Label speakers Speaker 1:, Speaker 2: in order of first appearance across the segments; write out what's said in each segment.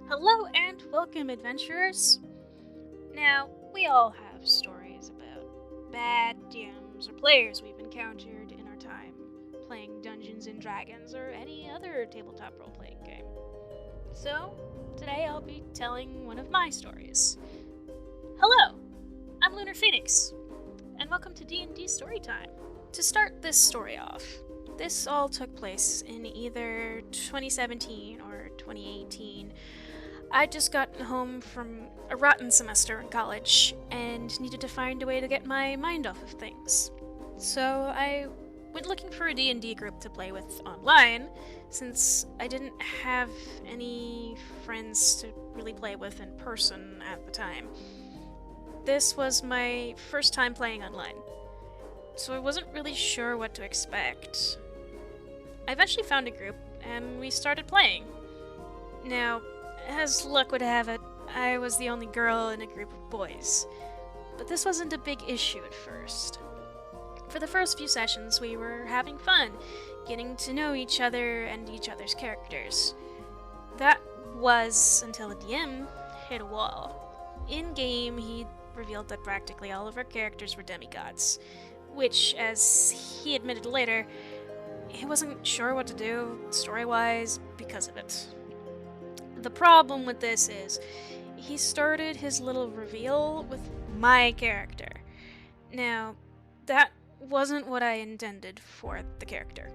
Speaker 1: Hello and welcome, adventurers! Now, we all have stories about bad DMs or players we've encountered in our time playing Dungeons and Dragons or any other tabletop role-playing game. So, today I'll be telling one of my stories. Hello! I'm Lunar Phoenix, and welcome to D&D Storytime. To start this story off, this all took place in either 2017 or 2018. I'd just gotten home from a rotten semester in college and needed to find a way to get my mind off of things. So I went looking for a D&D group to play with online, since I didn't have any friends to really play with in person at the time. This was my first time playing online, so I wasn't really sure what to expect. I eventually found a group, and we started playing. Now, as luck would have it, I was the only girl in a group of boys. But this wasn't a big issue at first. For the first few sessions, we were having fun, getting to know each other and each other's characters. That was until the DM hit a wall. In-game, he revealed that practically all of our characters were demigods, which, as he admitted later, he wasn't sure what to do, story-wise, because of it. The problem with this is, he started his little reveal with my character. Now, that wasn't what I intended for the character.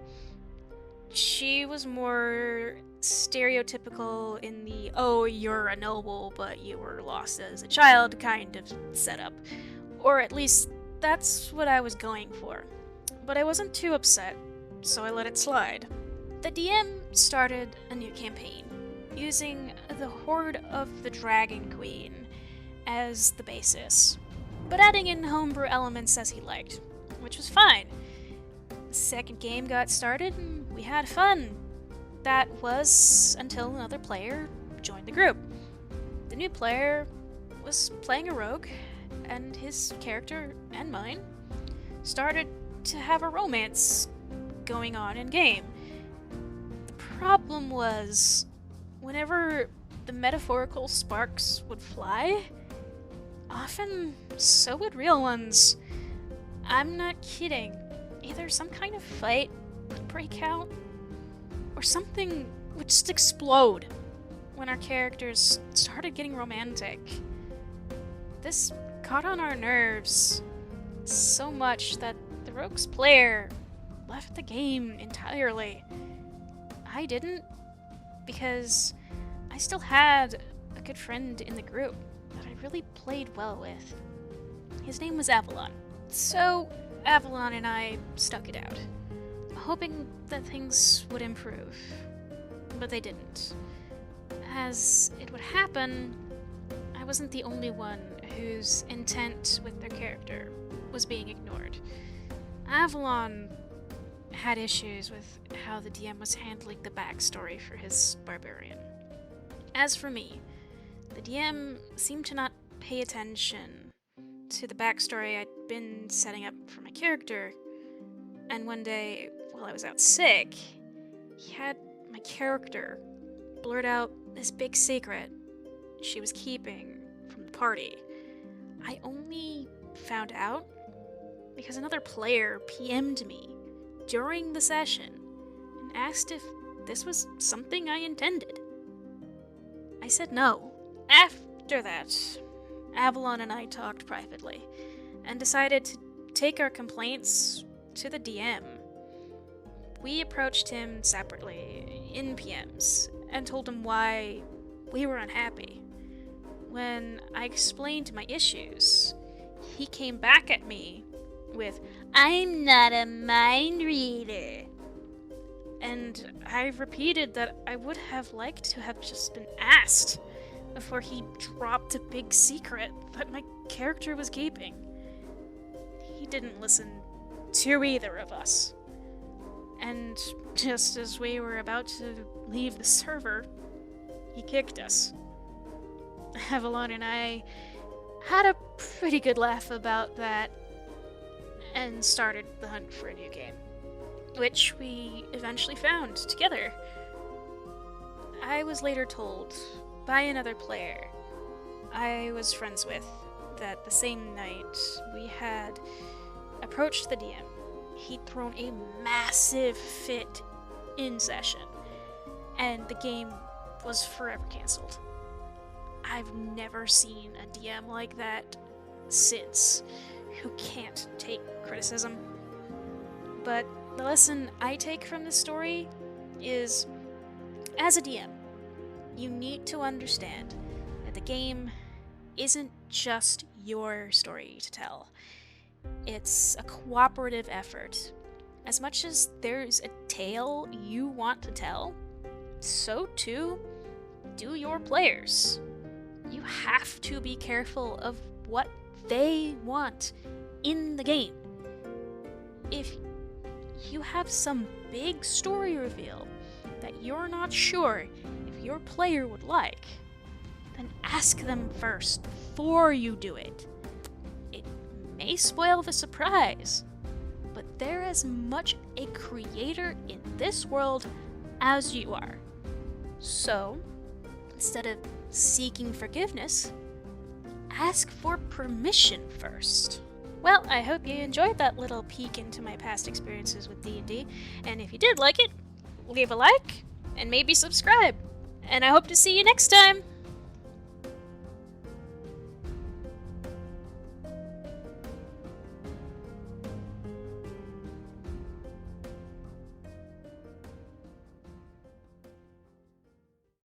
Speaker 1: She was more stereotypical in the, oh, you're a noble, but you were lost as a child kind of setup. Or at least, that's what I was going for. But I wasn't too upset, so I let it slide. The DM started a new campaign, using the Horde of the Dragon Queen as the basis, but adding in homebrew elements as he liked, which was fine. The second game got started and we had fun. That was until another player joined the group. The new player was playing a rogue, and his character and mine started to have a romance going on in game. The problem was, whenever the metaphorical sparks would fly, often so would real ones. I'm not kidding. Either some kind of fight would break out, or something would just explode when our characters started getting romantic. This got on our nerves so much that the rogue's player left the game entirely. I didn't, because I still had a good friend in the group that I really played well with. His name was Avalon. So Avalon and I stuck it out, hoping that things would improve. But they didn't. As it would happen, I wasn't the only one whose intent with their character was being ignored. Avalon had issues with how the DM was handling the backstory for his barbarian. As for me, the DM seemed to not pay attention to the backstory I'd been setting up for my character, and one day, while I was out sick, he had my character blurt out this big secret she was keeping from the party. I only found out because another player PM'd me during the session and asked if this was something I intended. I said no. After that, Avalon and I talked privately and decided to take our complaints to the DM. We approached him separately in PMs and told him why we were unhappy. When I explained my issues, he came back at me with, "I'm not a mind reader." And I repeated that I would have liked to have just been asked before he dropped a big secret that my character was keeping. He didn't listen to either of us. And just as we were about to leave the server, he kicked us. Avalon and I had a pretty good laugh about that and started the hunt for a new game, which we eventually found together. I was later told by another player I was friends with that the same night we had approached the DM. He'd thrown a massive fit in session, and the game was forever cancelled. I've never seen a DM like that since, who can't take criticism. But the lesson I take from this story is, as a DM, you need to understand that the game isn't just your story to tell. It's a cooperative effort. As much as there's a tale you want to tell, so too do your players. You have to be careful of what they want in the game. If you have some big story reveal that you're not sure if your player would like, then ask them first before you do it. It may spoil the surprise, but they're as much a creator in this world as you are. So, instead of seeking forgiveness, ask for permission first. Well, I hope you enjoyed that little peek into my past experiences with D&D, and if you did like it, leave a like, and maybe subscribe. And I hope to see you next time!